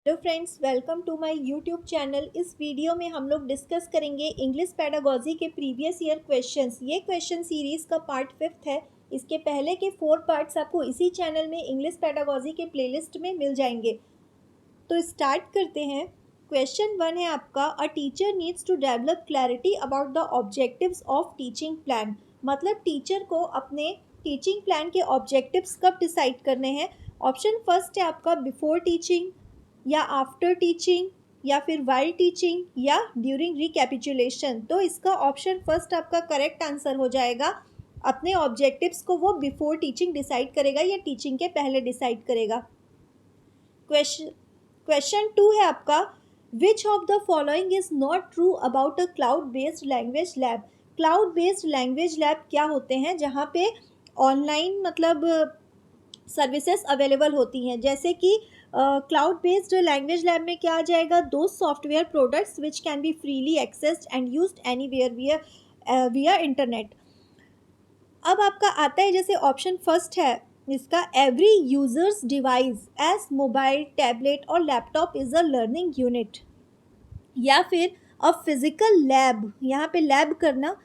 Hello friends, welcome to my YouTube channel. इस video में हम लोग डिस्कस करेंगे इंग्लिश पैडागॉजी के प्रीवियस ईयर क्वेश्चंस। ये क्वेश्चन सीरीज़ का पार्ट 5 है। इसके पहले के 4 पार्ट्स आपको इसी चैनल में इंग्लिश पैडागॉजी के प्लेलिस्ट में मिल जाएंगे। तो स्टार्ट करते हैं। क्वेश्चन 1 है आपका, a teacher needs to develop clarity about the objectives of teaching plan. मतलब टीचर को अपने टीचिंग प्लान के ऑब्जेक्टिव्स कब डिसाइड करने हैं। ऑप्शन फर्स्ट है आपका बिफोर टीचिंग, या आफ्टर टीचिंग, या फिर वाइल टीचिंग, या ड्यूरिंग रिकैपिचुलेशन। तो इसका ऑप्शन फर्स्ट आपका करेक्ट आंसर हो जाएगा। अपने ऑब्जेक्टिव्स को वो बिफोर टीचिंग डिसाइड करेगा या टीचिंग के पहले डिसाइड करेगा। क्वेश्चन 2 है आपका, which of the following is not true about a cloud based language lab. Cloud based language lab क्या होते हैं, जहाँ पे ऑनलाइन मतलब सर्विसेज अवेलेबल होती हैं। जैसे कि क्लाउड बेस्ड लैंग्वेज लैब में क्या आ जाएगा, दो software products which can be freely accessed and used anywhere via internet. अब आपका आता है जैसे ऑप्शन फर्स्ट है इसका, every users device as mobile, tablet और laptop is a learning unit. या फिर अ फिजिकल लैब, यहाँ पे लैब करना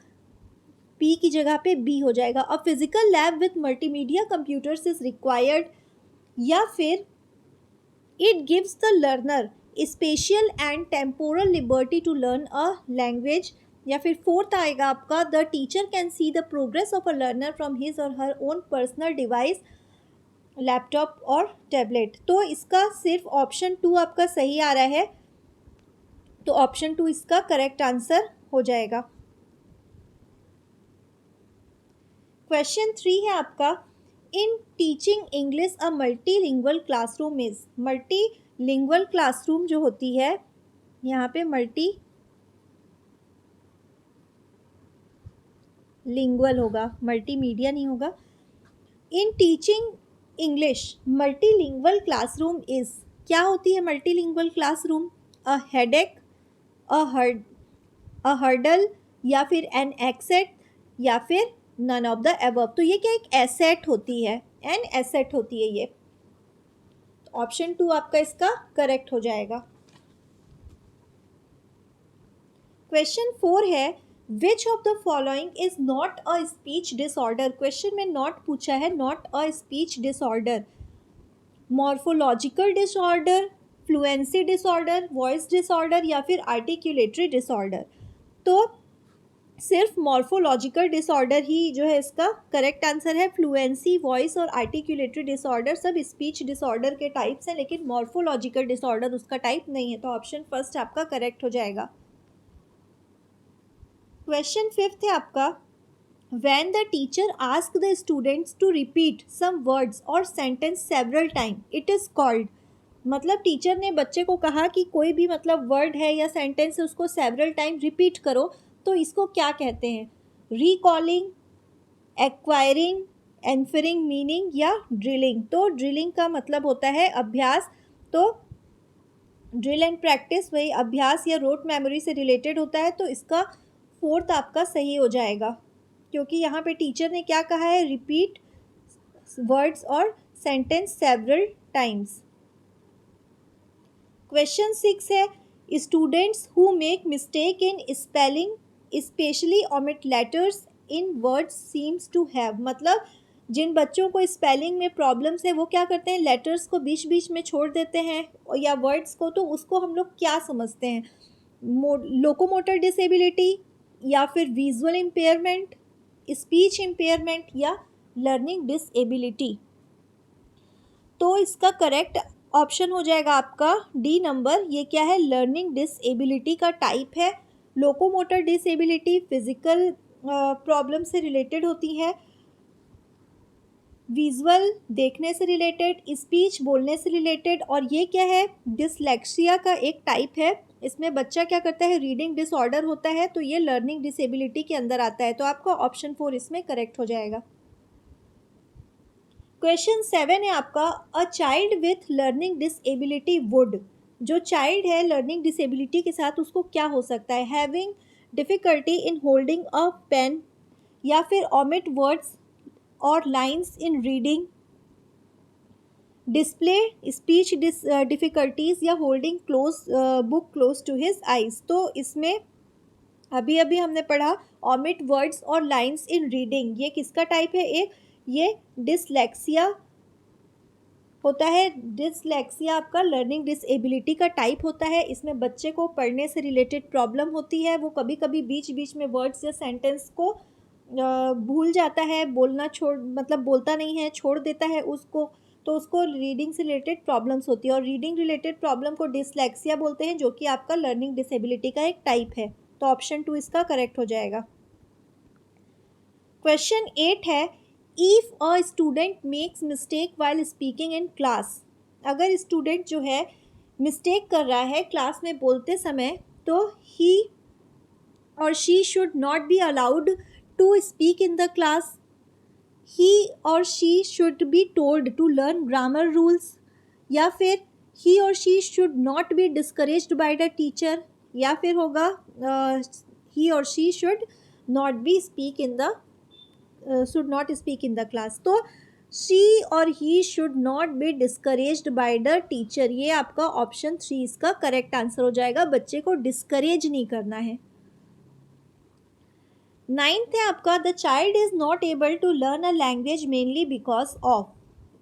पी की जगह पे बी हो जाएगा। A physical lab with multimedia computers is required. या फिर it gives the learner spatial and temporal liberty to learn a language. या फिर फोर्थ आएगा आपका, the teacher can see the progress of a learner from his or her own personal device, laptop और tablet. तो इसका सिर्फ option 2 आपका सही आ रहा है, तो ऑप्शन 2 इसका करेक्ट आंसर हो जाएगा। क्वेश्चन 3 है आपका, in teaching English a multilingual classroom is. Multilingual classroom जो होती है, यहाँ पे मल्टी लिंगुअल होगा, मल्टीमीडिया नहीं होगा। In teaching English multilingual classroom is, क्या होती है multilingual classroom, a headache, a heard a hurdle, या फिर एन एक्सेट, या फिर नन ऑफ द अबव। तो ये क्या एक एसेट होती है, एन एसेट होती है ये। ऑप्शन 2 आपका इसका करेक्ट हो जाएगा। क्वेश्चन 4 है, which of the following is not a speech disorder. Question में नॉट पूछा है, not a speech disorder. Morphological disorder, fluency disorder, voice disorder, या फिर आर्टिकुलेटरी डिसऑर्डर। तो सिर्फ मॉर्फोलॉजिकल डिसऑर्डर ही जो है इसका करेक्ट आंसर है। फ्लुएंसी, वॉइस और आर्टिकुलेटरी डिसऑर्डर सब स्पीच डिसऑर्डर के टाइप्स हैं, लेकिन मॉर्फोलॉजिकल डिसऑर्डर उसका टाइप नहीं है। तो ऑप्शन फर्स्ट आपका करेक्ट हो जाएगा। क्वेश्चन 5 है आपका, when the teacher asks the students to repeat some words or sentence several time it is called। मतलब टीचर ने बच्चे को कहा कि कोई भी मतलब वर्ड है या सेंटेंस है उसको सेवरल टाइम रिपीट करो, तो इसको क्या कहते हैं, रिकॉलिंग, एक्वायरिंग, एनफरिंग मीनिंग, या ड्रिलिंग। तो ड्रिलिंग का मतलब होता है अभ्यास। तो ड्रिल एंड प्रैक्टिस वही अभ्यास या रोट मेमोरी से रिलेटेड होता है। तो इसका फोर्थ आपका सही हो जाएगा, क्योंकि यहाँ पे टीचर ने क्या कहा है, रिपीट वर्ड्स और सेंटेंस सेवरल टाइम्स। क्वेश्चन 6 है, students who make mistake in spelling specially omit letters in words seems to have. मतलब जिन बच्चों को स्पेलिंग में प्रॉब्लम्स है वो क्या करते हैं, लेटर्स को बीच बीच में छोड़ देते हैं या वर्ड्स को। तो उसको हम लोग क्या समझते हैं, लोकोमोटर डिसेबिलिटी, या फिर विजुअल इम्पेयरमेंट, स्पीच इम्पेयरमेंट, या लर्निंग डिसेबिलिटी। तो इसका करेक्ट ऑप्शन हो जाएगा आपका डी नंबर। ये क्या है, लर्निंग डिसेबिलिटी का टाइप है। लोकोमोटर डिसेबिलिटी फिजिकल प्रॉब्लम से रिलेटेड होती है, विजुअल देखने से रिलेटेड, स्पीच बोलने से रिलेटेड, और ये क्या है, डिसलेक्सिया का एक टाइप है। इसमें बच्चा क्या करता है, रीडिंग डिसऑर्डर होता है, तो ये लर्निंग डिसेबिलिटी के अंदर आता है। तो आपका ऑप्शन 4 इसमें करेक्ट हो जाएगा। क्वेश्चन 7 है आपका, a child with learning disability would. जो चाइल्ड है लर्निंग डिसेबिलिटी के साथ उसको क्या हो सकता है, having difficulty in holding a pen, या फिर omit words or lines in reading, display speech difficulties या holding book close to his eyes. तो इसमें अभी अभी हमने पढ़ा omit words or lines in reading, ये किसका टाइप है? एक ये डिसलेक्सिया होता है। डिसलेक्सिया आपका लर्निंग डिसेबिलिटी का टाइप होता है। इसमें बच्चे को पढ़ने से रिलेटेड प्रॉब्लम होती है, वो कभी कभी बीच बीच में वर्ड्स या सेंटेंस को भूल जाता है, बोलना छोड़ मतलब बोलता नहीं है, छोड़ देता है उसको, तो उसको रीडिंग से रिलेटेड प्रॉब्लम्स होती है और रीडिंग रिलेटेड प्रॉब्लम को डिसलेक्सिया बोलते हैं, जो कि आपका लर्निंग डिसेबिलिटी का एक टाइप है। तो ऑप्शन 2 इसका करेक्ट हो जाएगा। क्वेश्चन 8 है, if a student makes mistake while speaking in class. अगर स्टूडेंट जो है मिस्टेक कर रहा है क्लास में बोलते समय, तो he or she should not be allowed to speak in the class. He or she should be told to learn grammar rules, या फिर he or she should not be discouraged by the teacher, या फिर होगा he or she should not be speak in the should not speak in the class. तो she or he should not be discouraged by the teacher, ये आपका option 3 इसका correct answer हो जाएगा। बच्चे को डिस्करेज नहीं करना है। 9th है आपका, the child is not able to learn a language mainly because of.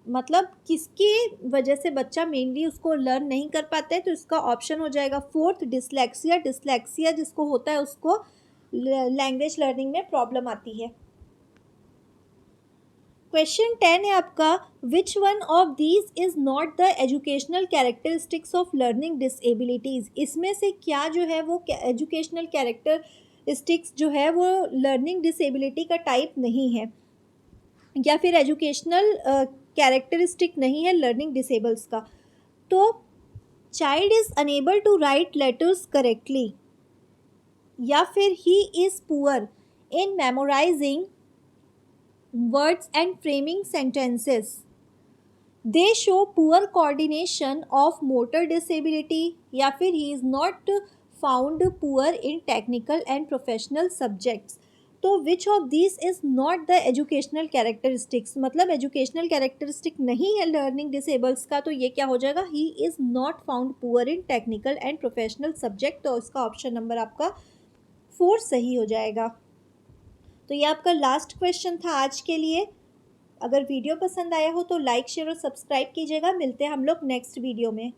मतलब किसकी वजह से बच्चा मेनली उसको लर्न नहीं कर पाता है, तो इसका ऑप्शन हो जाएगा 4th डिसलेक्सिया। डिसलेक्सिया जिसको होता है उसको लैंग्वेज लर्निंग में प्रॉब्लम आती है। क्वेश्चन 10 है आपका, which one of these is not the educational characteristics of learning disabilities. इसमें से क्या जो है वो एजुकेशनल कैरेक्टरिस्टिक्स जो है वो लर्निंग डिसेबिलिटी का टाइप नहीं है, या फिर एजुकेशनल कैरेक्टरिस्टिक नहीं है लर्निंग डिसेबल्स का। तो child is unable to write letters correctly, या फिर he is poor in memorising words and framing sentences. They show poor coordination of motor disability, या फिर he is not found poor in technical and professional subjects. तो which of these is not the educational characteristics, मतलब educational characteristic नहीं है learning disables का, तो ये क्या हो जाएगा? he is not found poor in technical and professional subject। तो इसका ऑप्शन नंबर आपका 4 सही हो जाएगा। तो ये आपका लास्ट क्वेश्चन था आज के लिए। अगर वीडियो पसंद आया हो तो लाइक शेयर और सब्सक्राइब कीजिएगा। मिलते हैं हम लोग नेक्स्ट वीडियो में।